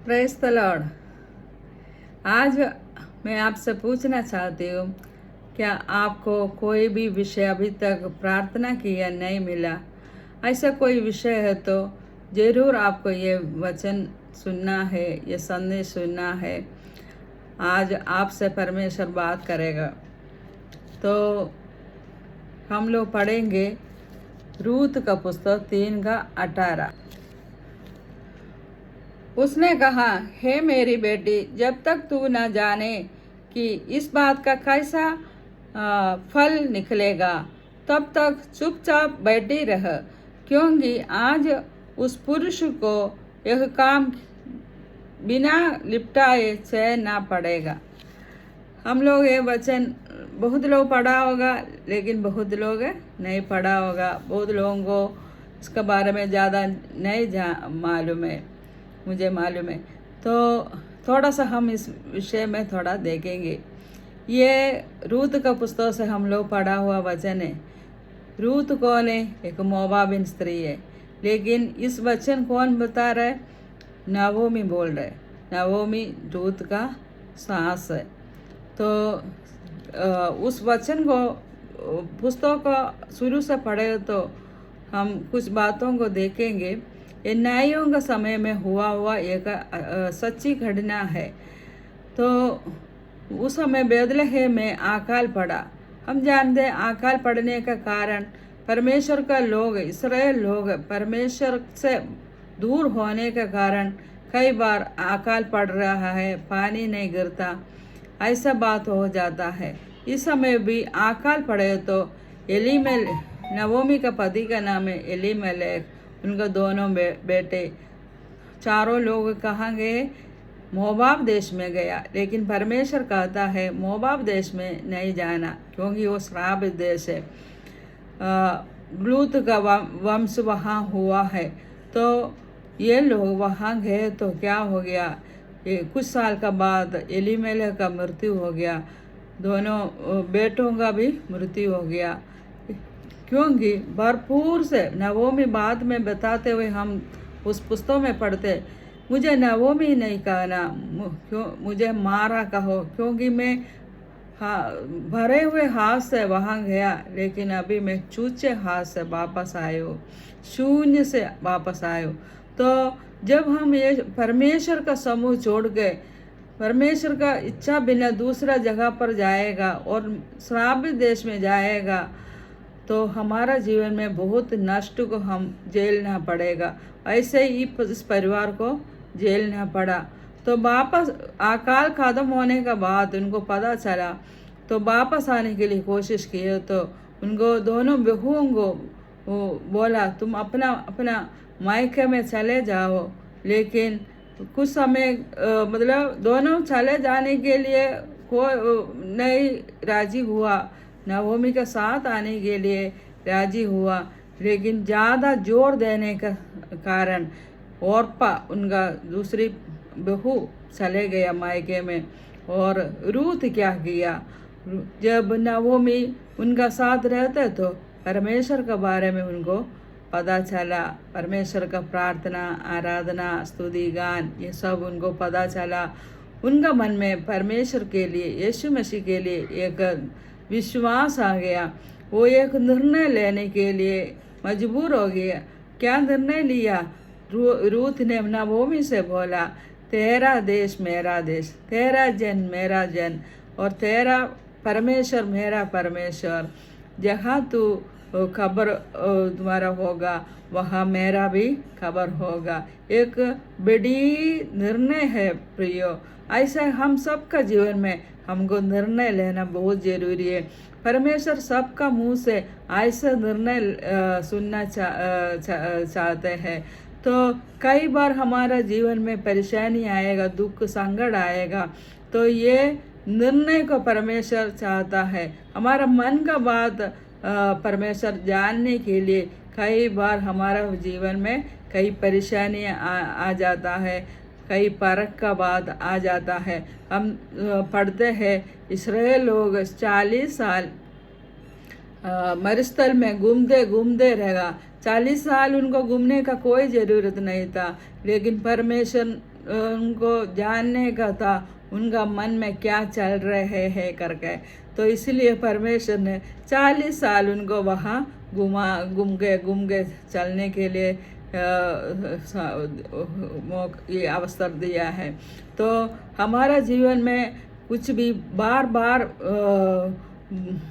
Praise the Lord. आज मैं आपसे पूछना चाहती हूँ, क्या आपको कोई भी विषय अभी तक प्रार्थना किया नहीं मिला? ऐसा कोई विषय है तो ज़रूर आपको ये वचन सुनना है, ये संदेश सुनना है। आज आपसे परमेश्वर बात करेगा। तो हम लोग पढ़ेंगे रूत का पुस्तक 3:18। उसने कहा, हे मेरी बेटी, जब तक तू न जाने कि इस बात का कैसा फल निकलेगा, तब तक चुपचाप बैठी रह, क्योंकि आज उस पुरुष को यह काम बिना लिपटाए चलना पड़ेगा। हम लोग ये वचन बहुत लोग पढ़ा होगा, लेकिन बहुत लोग नहीं पढ़ा होगा। बहुत लोगों को इसके बारे में ज़्यादा नहीं मालूम है, मुझे मालूम है। तो थोड़ा सा हम इस विषय में थोड़ा देखेंगे। ये रूत का पुस्तक से हम लोग पढ़ा हुआ वचन है। रूत कौन है? एक मोआबिन स्त्री है। लेकिन इस वचन कौन बता रहा है? नवोमी बोल रहे। नवोमी रूत का सास है। तो उस वचन को पुस्तक को शुरू से पढ़े तो हम कुछ बातों को देखेंगे। ये न्यायों का समय में हुआ एक सच्ची घटना है। तो उस समय बेथलेहम में अकाल पड़ा। हम जानते हैं अकाल पड़ने का कारण परमेश्वर का लोग, इस्राएल लोग परमेश्वर से दूर होने के कारण कई बार अकाल पड़ रहा है, पानी नहीं गिरता, ऐसा बात हो जाता है। इस समय भी अकाल पड़े तो नवोमी का पति का नाम है एलीमेलेक, उनका दोनों बेटे, चारों लोग कहाँ गए? मोआब देश में गया। लेकिन परमेश्वर कहता है मोआब देश में नहीं जाना, क्योंकि वो श्रापित देश है। लूत का वंश वहाँ हुआ है। तो ये लोग वहाँ गए तो क्या हो गया? कुछ साल का बाद एलीमेलेक का मृत्यु हो गया, दोनों बेटों का भी मृत्यु हो गया। क्योंकि भरपूर से नवोमी बाद में बताते हुए हम उस पुस्तक में पढ़ते, मुझे नवोमी नहीं कहना, क्यों मुझे मारा कहो, क्योंकि मैं भरे हुए हाथ से वहाँ गया, लेकिन अभी मैं चूचे हाथ से वापस आए हो, शून्य से वापस आए हो। तो जब हम ये परमेश्वर का समूह छोड़ के परमेश्वर का इच्छा बिना दूसरा जगह पर जाएगा और श्रापित देश में जाएगा, तो हमारा जीवन में बहुत नष्ट को हम झेलना पड़ेगा। ऐसे ही इस परिवार को झेलना पड़ा। तो वापस अकाल खत्म होने के बाद उनको पता चला, तो वापस आने के लिए कोशिश किए। तो उनको दोनों बहुओं को बोला, तुम अपना अपना मायके में चले जाओ। लेकिन कुछ समय मतलब दोनों चले जाने के लिए कोई नहीं राजी हुआ, नवोमी के साथ आने के लिए राजी हुआ। लेकिन ज़्यादा जोर देने का कारण ओर्पा, उनका दूसरी बहू, चले गया मायके में। और रूत क्या किया? जब नवोमी उनका साथ रहते तो परमेश्वर के बारे में उनको पता चला, परमेश्वर का प्रार्थना, आराधना, स्तुति, गान, ये सब उनको पता चला। उनका मन में परमेश्वर के लिए, यीशु मसीह के लिए एक विश्वास आ गया। वो एक निर्णय लेने के लिए मजबूर हो गया। क्या निर्णय लिया? रूत ने नवोमी से बोला, तेरा देश मेरा देश, तेरा जन मेरा जन, और तेरा परमेश्वर मेरा परमेश्वर। जहाँ तू खबर तुम्हारा होगा, वहाँ मेरा भी खबर होगा। एक बड़ी निर्णय है प्रियो। ऐसा हम सबका जीवन में हमको निर्णय लेना बहुत ज़रूरी है। परमेश्वर सबका मुंह से ऐसा निर्णय सुनना चाहते हैं। तो कई बार हमारा जीवन में परेशानी आएगा, दुख संकट आएगा, तो ये निर्णय को परमेश्वर चाहता है। हमारा मन का बात परमेश्वर जानने के लिए कई बार हमारा जीवन में कई परेशानियाँ आ जाता है, कई परख का बात आ जाता है। हम पढ़ते हैं इस्राएल लोग 40 साल मरुस्थल में घूमते घूमते रहेगा। 40 साल उनको घूमने का कोई ज़रूरत नहीं था, लेकिन परमेश्वर उनको जानने का था उनका मन में क्या चल रहे हैं करके। तो इसलिए परमेश्वर ने 40 साल उनको वहाँ घूम के चलने के लिए ये अवसर दिया है। तो हमारा जीवन में कुछ भी बार बार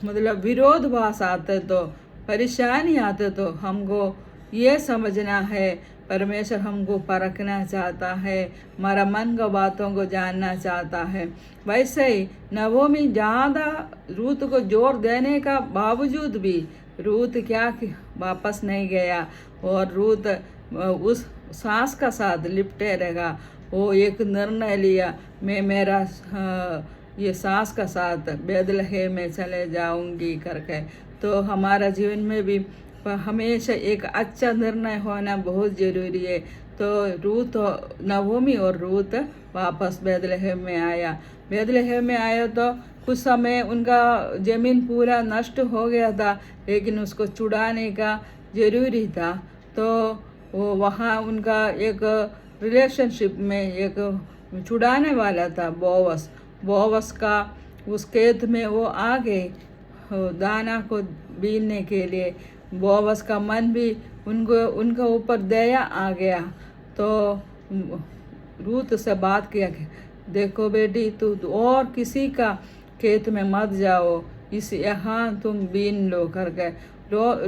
मतलब विरोधाभास आते तो परेशानी आते तो हमको ये समझना है परमेश्वर हमको परखना चाहता है, हमारा मन को बातों को जानना चाहता है। वैसे ही नवोमी ज़्यादा रूत को जोर देने का बावजूद भी रूत क्या वापस नहीं गया और रूत उस सास का साथ लिपटे रहेगा। वो एक निर्णय लिया, मैं मेरा ये सास का साथ बैतलहम में चले जाऊंगी करके। तो हमारा जीवन में भी हमेशा एक अच्छा निर्णय होना बहुत ज़रूरी है। तो रूत नवोमी और रूत वापस बैतलहम में आया। बैतलहम में आया तो कुछ समय उनका ज़मीन पूरा नष्ट हो गया था, लेकिन उसको छुड़ाने का ज़रूरी था। तो वो वहाँ उनका एक रिलेशनशिप में एक छुड़ाने वाला था बोवस का। उस खेत में वो आ गए दाना को बीनने के लिए। बोवस का मन भी उनके ऊपर दया आ गया। तो रूत से बात किया कि देखो बेटी, तू और किसी का खेत में मत जाओ, इस यहाँ तुम बीन लो करके।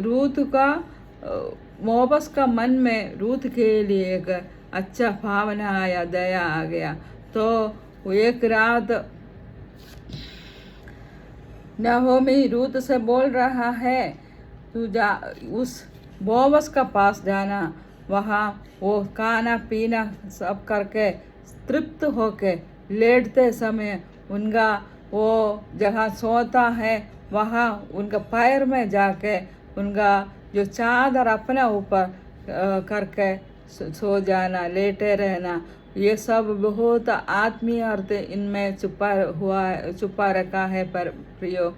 रूत का बोवस का मन में रूत के लिए एक अच्छा भावना आया, दया आ गया। तो एक रात नहोमी रूत से बोल रहा है, तू जा उस बोवस का पास जाना, वहाँ वो खाना पीना सब करके तृप्त होके लेटते समय उनका वो जहाँ सोता है वहाँ उनका पैर में जाके उनका जो चादर अपने ऊपर करके सो जाना, लेटे रहना। ये सब बहुत आत्मीय अर्थ इनमें छुपा रखा है पर प्रियो।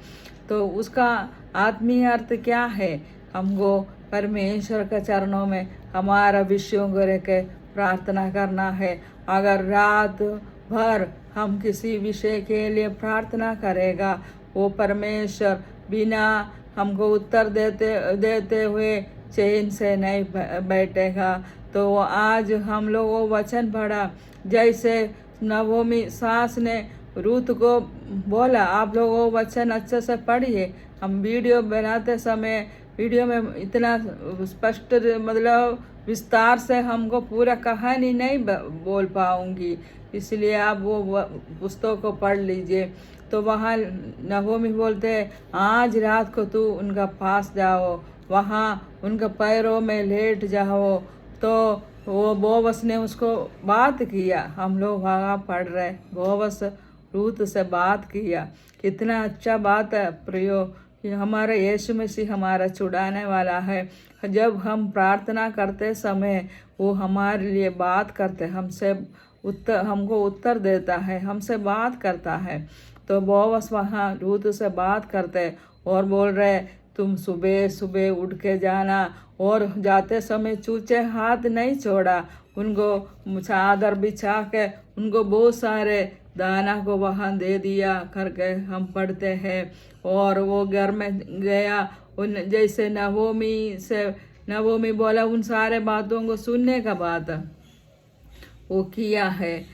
तो उसका आत्मीय अर्थ क्या है? हमको परमेश्वर के चरणों में हमारा विषयों को रख के प्रार्थना करना है। अगर रात भर हम किसी विषय के लिए प्रार्थना करेगा, वो परमेश्वर बिना हमको उत्तर देते हुए चैन से नहीं बैठेगा। तो आज हम लोग वो वचन पढ़ा, जैसे नवोमी सास ने रूत को बोला, आप लोग वो वचन अच्छे से पढ़िए। हम वीडियो बनाते समय वीडियो में इतना स्पष्ट मतलब विस्तार से हमको पूरा कहानी नहीं बोल पाऊंगी, इसलिए आप वो पुस्तक को पढ़ लीजिए। तो वहाँ नहोमी बोलते हैं, आज रात को तू उनका पास जाओ, वहाँ उनके पैरों में लेट जाओ। तो वो बोवस ने उसको बात किया, हम लोग वहाँ पढ़ रहे, बोवस रूत से बात किया। कितना अच्छा बात है प्रियो कि हमारा यीशु मसीह हमारा छुड़ाने वाला है। जब हम प्रार्थना करते समय वो हमारे लिए बात करते, हमको उत्तर देता है, हमसे बात करता है। तो बोवस वहाँ रूत से बात करते और बोल रहे, तुम सुबह सुबह उठ के जाना और जाते समय चूचे हाथ नहीं छोड़ा, उनको चादर बिछा के उनको बहुत सारे दाना को वहाँ दे दिया करके हम पढ़ते हैं। और वो घर में गया, उन जैसे नवोमी बोला, उन सारे बातों को सुनने का बात वो किया है।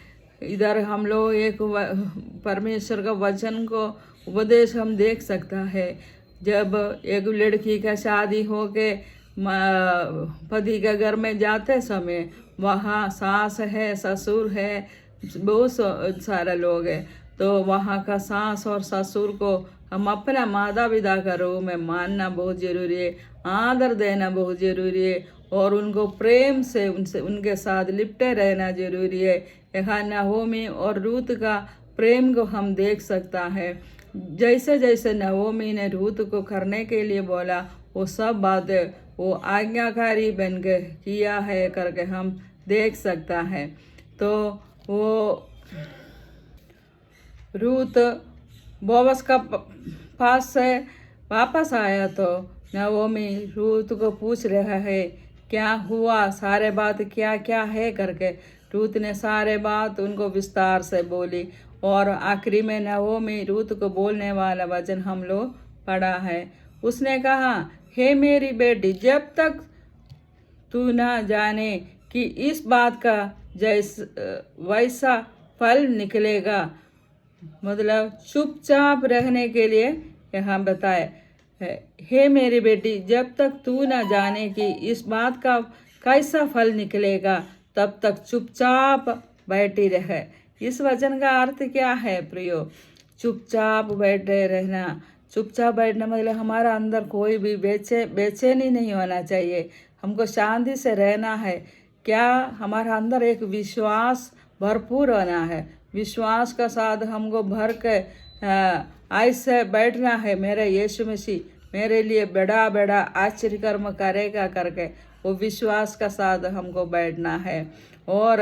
इधर हम लोग एक परमेश्वर का वचन को उपदेश हम देख सकता है। जब एक लड़की का शादी हो के पति के घर में जाते समय वहाँ सास है, ससुर है, बहुत सारे लोग हैं। तो वहाँ का सास और ससुर को हम अपना माता पिता का रूप में मानना बहुत ज़रूरी है, आदर देना बहुत ज़रूरी है और उनको प्रेम से उनके साथ लिपटे रहना ज़रूरी है। यहाँ नहोमी और रूत का प्रेम को हम देख सकता है। जैसे जैसे नहोमी ने रूत को करने के लिए बोला, वो सब बातें वो आज्ञाकारी बन के किया है करके हम देख सकता है। तो वो रूत बोवस का पास से वापस आया तो नहोमी रूत को पूछ रहा है क्या हुआ, सारे बात क्या क्या है करके। रूत ने सारे बात उनको विस्तार से बोली और आखिरी में नवोमी रूत को बोलने वाला वचन हम लोग पढ़ा है। उसने कहा, हे मेरी बेटी, जब तक तू ना जाने कि इस बात का वैसा फल निकलेगा, मतलब चुपचाप रहने के लिए यहाँ बताए, हे मेरी बेटी, जब तक तू ना जाने कि इस बात का कैसा फल निकलेगा, तब तक चुपचाप बैठी रहे। इस वचन का अर्थ क्या है प्रियो? चुपचाप बैठे रहना। चुपचाप बैठना मतलब हमारा अंदर कोई भी बेचैनी नहीं होना चाहिए। हमको शांति से रहना है। क्या हमारा अंदर एक विश्वास भरपूर होना है। विश्वास का साथ हमको भर के ऐसे बैठना है, मेरे यीशु मसीह मेरे लिए बड़ा बड़ा आश्चर्य कर्म करेगा करके वो विश्वास का साथ हमको बैठना है। और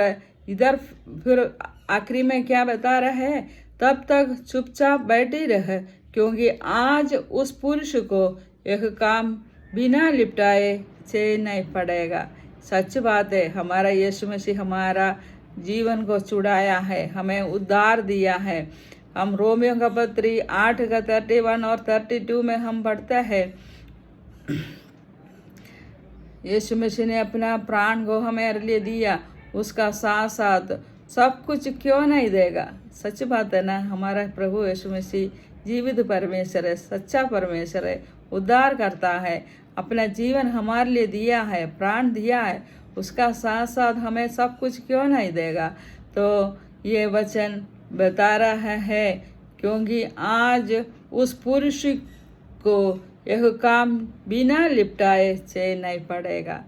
इधर फिर आखिरी में क्या बता रहा है? तब तक चुपचाप बैठी रहे, क्योंकि आज उस पुरुष को एक काम बिना लिपटाए चैन नहीं पड़ेगा। सच बात है, हमारा यीशु मसीह हमारा जीवन को छुड़ाया है, हमें उद्धार दिया है। हम रोमियो का पत्री 8 का 31 और 32 में हम पढ़ते हैं, यीशु मसीह ने अपना प्राण को हमारे लिए दिया, उसका साथ साथ सब कुछ क्यों नहीं देगा। सच बात है ना, हमारा प्रभु यीशु मसीह जीवित परमेश्वर है, सच्चा परमेश्वर है, उद्धार करता है, अपना जीवन हमारे लिए दिया है, प्राण दिया है, उसका साथ साथ हमें सब कुछ क्यों नहीं देगा। तो ये वचन बता रहा है, क्योंकि आज उस पुरुष को यह काम बिना लिपटाए चैन नहीं पड़ेगा।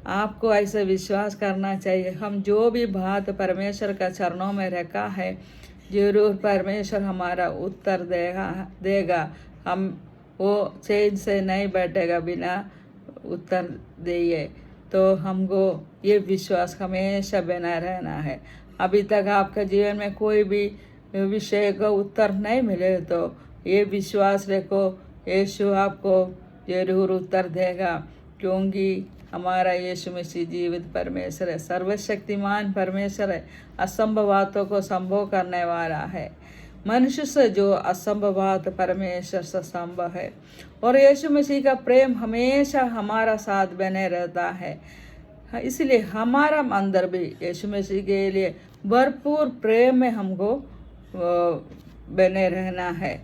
आपको ऐसा विश्वास करना चाहिए। हम जो भी बात परमेश्वर का चरणों में रखा है, जरूर परमेश्वर हमारा उत्तर देगा। हम वो चैन से नहीं बैठेगा बिना उत्तर दिए। तो हमको ये विश्वास हमेशा बना रहना है। अभी तक आपका जीवन में कोई भी विषय का उत्तर नहीं मिले तो ये विश्वास रखो, यीशु आपको जरूर उत्तर देगा, क्योंकि हमारा यीशु मसीह जीवित परमेश्वर है, सर्वशक्तिमान परमेश्वर है, असंभव बातों को संभव करने वाला है। मनुष्य से जो असंभव बात परमेश्वर से संभव है। और यीशु मसीह का प्रेम हमेशा हमारा साथ बने रहता है, इसलिए हमारा अंदर भी यीशु मसीह के लिए भरपूर प्रेम में हमको बने रहना है।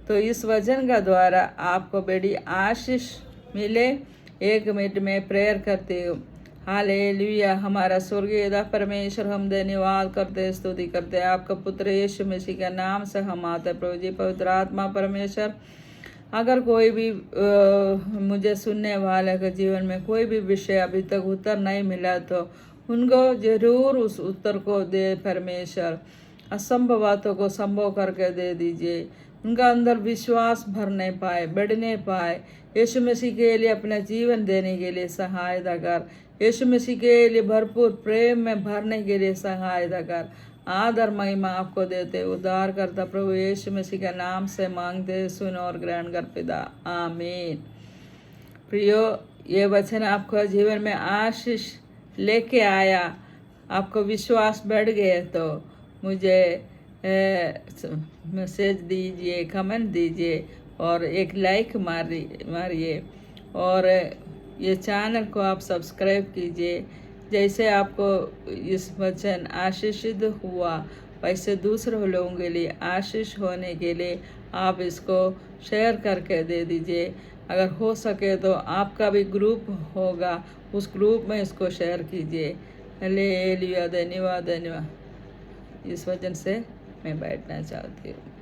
तो इस वचन का द्वारा आपको बड़ी आशीष मिले। 1 मिनट में प्रेयर करती हूँ। हालेलुया। हमारा स्वर्गीय पिता परमेश्वर, हम धन्यवाद करते, स्तुति करते हैं आपका पुत्र यीशु मसीह के नाम से हम आते प्रभु जी। पवित्र आत्मा परमेश्वर, अगर कोई भी मुझे सुनने वाले के जीवन में कोई भी विषय अभी तक उत्तर नहीं मिला तो उनको जरूर उस उत्तर को दे परमेश्वर। असंभव बातों को संभव करके दे दीजिए। उनका अंदर विश्वास भरने पाए, बढ़ने पाए। यीशु मसीह के लिए अपना जीवन देने के लिए सहायता कर। यीशु मसीह के लिए भरपूर प्रेम में भरने के लिए सहायता कर। आदर महिमा आपको देते, उद्धार करता प्रभु यीशु मसीह के नाम से मांगते, सुन और ग्रहण कर पिता, आमीन। प्रियो, ये वचन आपको जीवन में आशीष लेके आया, आपको विश्वास बढ़ गए तो मुझे मैसेज दीजिए, कमेंट दीजिए और एक लाइक मारिए और ये चैनल को आप सब्सक्राइब कीजिए। जैसे आपको इस वचन आशीषित हुआ, वैसे दूसरे लोगों के लिए आशीष होने के लिए आप इसको शेयर करके दे दीजिए। अगर हो सके तो आपका भी ग्रुप होगा, उस ग्रुप में इसको शेयर कीजिए। हालेलुया। धन्यवाद। इस वजन से मैं बैठना चाहती हूँ।